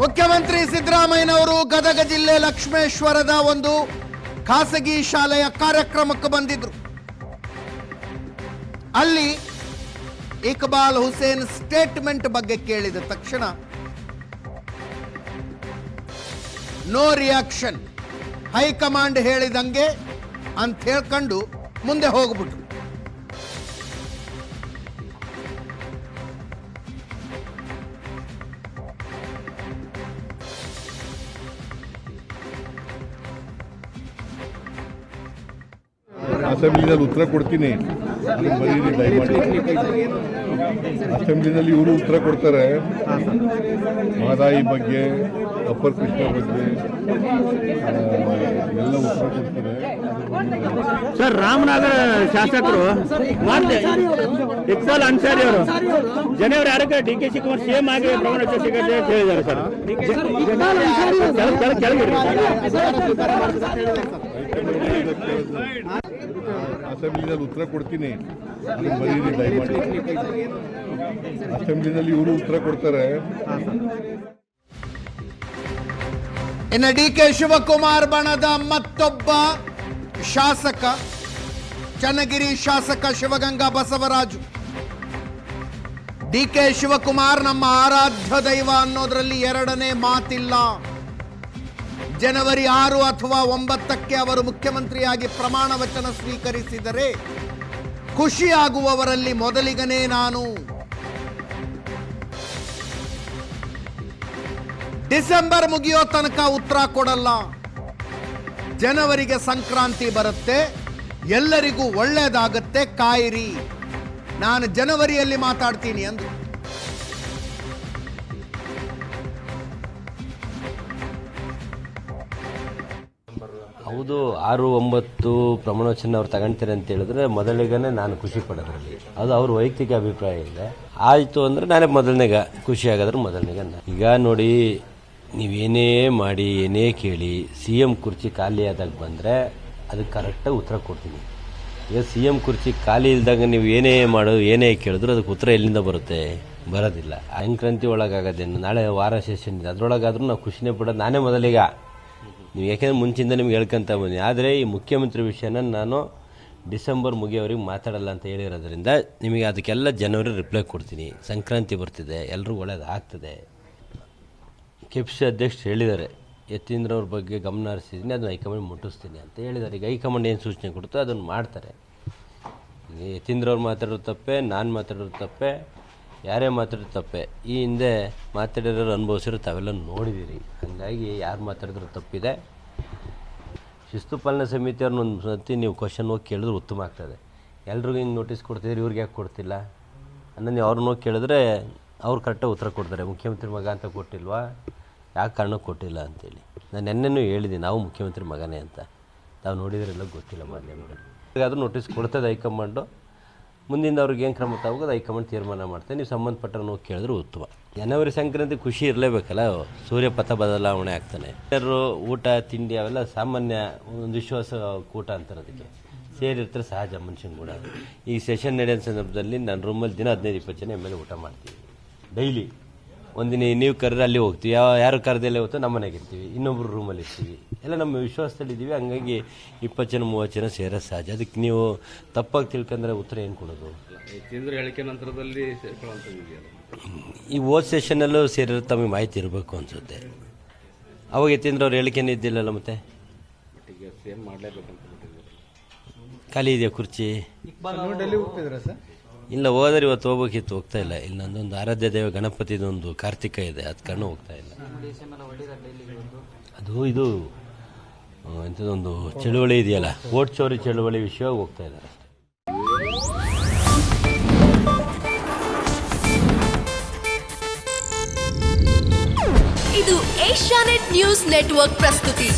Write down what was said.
ಮುಖ್ಯಮಂತ್ರಿ ಸಿದ್ದರಾಮಯ್ಯನವರು ಗದಗ ಜಿಲ್ಲೆ ಲಕ್ಷ್ಮೇಶ್ವರದ ಒಂದು ಖಾಸಗಿ ಶಾಲೆಯ ಕಾರ್ಯಕ್ರಮಕ್ಕೆ ಬಂದಿದ್ರು. ಅಲ್ಲಿ ಇಕ್ಬಾಲ್ ಹುಸೇನ್ ಸ್ಟೇಟ್ಮೆಂಟ್ ಬಗ್ಗೆ ಕೇಳಿದ ತಕ್ಷಣ ನೋ ರಿಯಾಕ್ಷನ್, ಹೈಕಮಾಂಡ್ ಹೇಳಿದಂಗೆ ಅಂತ ಹೇಳ್ಕೊಂಡು ಮುಂದೆ ಹೋಗ್ಬಿಟ್ರು. ಅಸೆಂಬ್ಲಿನಲ್ಲಿ ಉತ್ತರ ಕೊಡ್ತೀನಿ, ಬರೀರಿ ದಯಮಾಡಿ. ಅಸೆಂಬ್ಲಿನಲ್ಲಿ ಇವರು ಉತ್ತರ ಕೊಡ್ತಾರೆ, ಮಹದಾಯಿ ಬಗ್ಗೆ, ಅಪ್ಪರ್ ಕೃಷ್ಣ ಬಗ್ಗೆ ಎಲ್ಲ ಉತ್ತರ ಕೊಡ್ತಾರೆ. ಸರ್, ರಾಮನಗರ ಶಾಸಕರು ಇಕ್ಬಾಲ್ ಅನ್ಸಾರಿ ಅವರು ಜನವರಿ 6ಕ್ಕೆ ಡಿ.ಕೆ. ಶಿವಕುಮಾರ್ ಸಿಎಂ ಆಗಿ ಪ್ರಮಾಣ ವಚನ ಸ್ವೀಕರಿಸಿ ಅಂತ ಹೇಳಿದ್ದಾರೆ ಸರ್. ಅಸೆಂಬ್ಲಿನಲ್ಲಿ ಉತ್ತರ ಕೊಡ್ತೀನಿ, ಬರೀರಿ ದಯಮಾಡಿ. ಅಸೆಂಬ್ಲಿನಲ್ಲಿ ಇವರು ಉತ್ತರ ಕೊಡ್ತಾರೆ. ಇನ್ನು ಡಿ.ಕೆ. ಶಿವಕುಮಾರ್ ಬಣದ ಮತ್ತೊಬ್ಬ ಶಾಸಕ, ಚನ್ನಗಿರಿ ಶಾಸಕ ಶಿವಗಂಗಾ ಬಸವರಾಜು. ಡಿ.ಕೆ. ಶಿವಕುಮಾರ್ ನಮ್ಮ ಆರಾಧ್ಯ ದೈವ ಅನ್ನೋದ್ರಲ್ಲಿ ಎರಡನೇ ಮಾತಿಲ್ಲ. ಜನವರಿ 6 ಅಥವಾ 9ಕ್ಕೆ ಅವರು ಮುಖ್ಯಮಂತ್ರಿಯಾಗಿ ಪ್ರಮಾಣ ವಚನ ಸ್ವೀಕರಿಸಿದರೆ ಖುಷಿಯಾಗುವವರಲ್ಲಿ ಮೊದಲಿಗನೇ ನಾನು. ಡಿಸೆಂಬರ್ ಮುಗಿಯೋ ತನಕ ಉತ್ತರ ಕೊಡಲ್ಲ. ಜನವರಿಗೆ ಸಂಕ್ರಾಂತಿ ಬರುತ್ತೆ, ಎಲ್ಲರಿಗೂ ಒಳ್ಳೆಯದಾಗತ್ತೆ, ಕಾಯಿರಿ, ನಾನು ಜನವರಿಯಲ್ಲಿ ಮಾತಾಡ್ತೀನಿ ಅಂದ್ರು. ಹೌದು, 6-9 ಪ್ರಮಾಣವಚನ ಅವ್ರು ತಗೊಂತಾರೆ ಅಂತ ಹೇಳಿದ್ರೆ ಮೊದಲಿಗನೇ ನಾನು ಖುಷಿ ಪಡೋದ್ರಲ್ಲಿ, ಅದು ಅವ್ರ ವೈಯಕ್ತಿಕ ಅಭಿಪ್ರಾಯ ಇದೆ. ಆಯಿತು ಅಂದರೆ ನಾನೇ ಮೊದಲನೇಗ ಖುಷಿ ಆಗೋದ್ರೆ ಮೊದಲನೇಗ. ಈಗ ನೋಡಿ, ನೀವೇನೇ ಮಾಡಿ ಏನೇ ಕೇಳಿ CM ಕುರ್ಚಿ ಖಾಲಿ ಆದಾಗ ಬಂದರೆ ಅದಕ್ಕೆ ಕರೆಕ್ಟಾಗಿ ಉತ್ತರ ಕೊಡ್ತೀನಿ. ಈಗ CM ಕುರ್ಚಿ ಖಾಲಿ ಇಲ್ದಾಗ ನೀವು ಏನೇ ಮಾಡೋದು ಏನೇ ಕೇಳಿದ್ರು ಅದಕ್ಕೆ ಉತ್ತರ ಎಲ್ಲಿಂದ ಬರುತ್ತೆ? ಬರೋದಿಲ್ಲ. ಸಂಕ್ರಾಂತಿ ಒಳಗಾಗೋದೇನು, ನಾಳೆ ವಾರ ಸೆಷನ್ ಇದೆ, ಅದರೊಳಗಾದ್ರೂ ನಾವು ಖುಷಿನೇ ಪಡೋದು ನಾನೇ ಮೊದಲಿಗ. ನೀವು ಯಾಕೆಂದ್ರೆ ಮುಂಚಿಂದ ನಿಮ್ಗೆ ಹೇಳ್ಕೊಂತ ಬಂದಿ. ಆದರೆ ಈ ಮುಖ್ಯಮಂತ್ರಿ ವಿಷಯನ ನಾನು ಡಿಸೆಂಬರ್ ಮುಗಿಯೋರಿಗೆ ಮಾತಾಡಲ್ಲ ಅಂತ ಹೇಳಿರೋದ್ರಿಂದ ನಿಮಗೆ ಅದಕ್ಕೆಲ್ಲ ಜನವರಿ ರಿಪ್ಲೈ ಕೊಡ್ತೀನಿ. ಸಂಕ್ರಾಂತಿ ಬರ್ತಿದೆ, ಎಲ್ಲರೂ ಒಳ್ಳೇದಾಗ್ತದೆ. ಕೆಪ್ಸಿ ಅಧ್ಯಕ್ಷರು ಹೇಳಿದ್ದಾರೆ, ಯತೀಂದ್ರವ್ರ ಬಗ್ಗೆ ಗಮನ ಹರಿಸಿದ್ದೀನಿ, ಅದನ್ನು ಹೈಕಮಾಂಡ್ ಮುಟ್ಟಿಸ್ತೀನಿ ಅಂತ ಹೇಳಿದ್ದಾರೆ. ಈಗ ಹೈಕಮಾಂಡ್ ಏನು ಸೂಚನೆ ಕೊಡುತ್ತೋ ಅದನ್ನು ಮಾಡ್ತಾರೆ. ಯತೀಂದ್ರವ್ರು ಮಾತಾಡೋದು ತಪ್ಪೆ, ನಾನು ಮಾತಾಡೋದು ತಪ್ಪೆ, ಯಾರೇ ಮಾತಾಡೋದು ತಪ್ಪೆ. ಈ ಹಿಂದೆ ಮಾತಾಡಿರೋರು ಅನುಭವಿಸಿರೋ ತಾವೆಲ್ಲ ನೋಡಿದ್ದೀರಿ. ಹಾಗಾಗಿ ಯಾರು ಮಾತಾಡಿದ್ರು ತಪ್ಪಿದೆ. ಶಿಸ್ತು ಪಾಲನಾ ಸಮಿತಿಯವ್ರನ್ನ ಒಂದು ಸತಿ ನೀವು ಕ್ವಶನ್ ಹೋಗಿ ಕೇಳಿದ್ರೆ ಉತ್ತಮ ಆಗ್ತದೆ. ಎಲ್ರಿಗೂ ಹಿಂಗೆ ನೋಟಿಸ್ ಕೊಡ್ತಿದ್ರೆ ಇವ್ರಿಗೆ ಯಾಕೆ ಕೊಡ್ತಿಲ್ಲ ಅನ್ನೋ ನೀವು ಅವ್ರನ್ನ ಹೋಗಿ ಕೇಳಿದ್ರೆ ಅವ್ರು ಕರೆಕ್ಟಾಗಿ ಉತ್ತರ ಕೊಡ್ತಾರೆ. ಮುಖ್ಯಮಂತ್ರಿ ಮಗ ಅಂತ ಕೊಟ್ಟಿಲ್ವಾ, ಯಾಕೆ ಕಾರಣಕ್ಕೆ ಕೊಟ್ಟಿಲ್ಲ ಅಂತೇಳಿ. ನಾನು ನೆನ್ನೆನೂ ಹೇಳಿದ್ದೀನಿ, ನಾವು ಮುಖ್ಯಮಂತ್ರಿ ಮಗನೇ ಅಂತ. ತಾವು ನೋಡಿದ್ರೆಲ್ಲ ಗೊತ್ತಿಲ್ಲ ಮಾಧ್ಯಮಗಳು. ಹಾಗಾದ್ರೂ ನೋಟಿಸ್ ಕೊಡ್ತದೆ ಹೈಕಮಾಂಡು. ಮುಂದಿಂದ ಅವ್ರಿಗೆ ಏನು ಕ್ರಮ ತಗೋದು ಹೈಕಮಾಂಡ್ ತೀರ್ಮಾನ ಮಾಡ್ತಾರೆ. ನೀವು ಸಂಬಂಧಪಟ್ಟವ್ರನ್ನ ಹೋಗಿ ಕೇಳಿದ್ರೆ ಉತ್ತಮ. ಜನವರಿ ಸಂಕ್ರಾಂತಿ ಖುಷಿ ಇರಲೇಬೇಕಲ್ಲ, ಸೂರ್ಯಪಥ ಬದಲಾವಣೆ ಆಗ್ತಾನೆ. ಎಲ್ಲರೂ ಊಟ ತಿಂಡಿ ಅವೆಲ್ಲ ಸಾಮಾನ್ಯ, ಒಂದು ವಿಶ್ವಾಸ ಕೂಟ ಅಂತಾರೆ, ಅದಕ್ಕೆ ಸೇರಿರ್ತಾರೆ, ಸಹಜ ಮನುಷ್ಯನ ಕೂಡ. ಈ ಸೆಷನ್ ನಡೆಯೋ ಸಂದರ್ಭದಲ್ಲಿ ನಾನು ರೂಮಲ್ಲಿ ದಿನ 15-20 ಜನ ಮೇಲೆ ಊಟ ಮಾಡ್ತೀವಿ ಡೈಲಿ. ಒಂದಿನ ನೀವು ಕರೆದ್ರೆ ಅಲ್ಲಿ ಹೋಗ್ತೀವಿ, ಯಾರು ಕರೆದಲ್ಲೇ ಹೋಗ್ತೋ ನಮ್ಮ ಮನೆಗೆ ಇರ್ತೀವಿ, ಇನ್ನೊಬ್ರು ರೂಮಲ್ಲಿ ಇರ್ತೀವಿ, ಎಲ್ಲ ನಮ್ಮ ವಿಶ್ವಾಸದಲ್ಲಿದ್ದೀವಿ. ಹಂಗಾಗಿ 20 ಜನ 30 ಜನ ಸೇರೋ ಸಹಜ. ಅದಕ್ಕೆ ನೀವು ತಪ್ಪಾಗಿ ತಿಳ್ಕೊಂಡ್ರೆ ಉತ್ತರ ಏನು ಕೊಡೋದು? ಹೇಳಿಕೆ ನಂತರದಲ್ಲಿ ಈ ಹೋದ ಸೆಷನ್ನಲ್ಲೂ ಸೇರಿರೋ ತಮಗೆ ಮಾಹಿತಿ ಇರಬೇಕು ಅನ್ಸುತ್ತೆ. ಅವಾಗ ಯತೀಂದ್ರ ಅವ್ರು ಹೇಳಿಕೆನೇ ಇದ್ದಿಲ್ಲಲ್ಲ, ಮತ್ತೆ ಖಾಲಿ ಇದೆಯಾ ಕುರ್ಚಿ? ಇಲ್ಲ, ಹೋದರೆ ಇವತ್ತು ಹೋಗ್ಬೇಕಿತ್ತು, ಹೋಗ್ತಾ ಇಲ್ಲ. ಇಲ್ಲಿ ನಂದೊಂದು ಆರಾಧ್ಯ ದೇವ ಗಣಪತಿದೊಂದು ಕಾರ್ತಿಕ ಇದೆ, ಅದ್ ಕಾರಣ ಹೋಗ್ತಾ ಇಲ್ಲ. ಅದು ಇದು ಇಂಥದ್ದೊಂದು ಚಳುವಳಿ ಇದೆಯಲ್ಲ, ಓಟ್ ಚೋರಿ ಚಳುವಳಿ ವಿಷಯ ಹೋಗ್ತಾ ಇದ್ದಾರೆ. ಇದು ಏಷ್ಯಾನೆಟ್ ನ್ಯೂಸ್ ನೆಟ್ವರ್ಕ್ ಪ್ರಸ್ತುತಿ.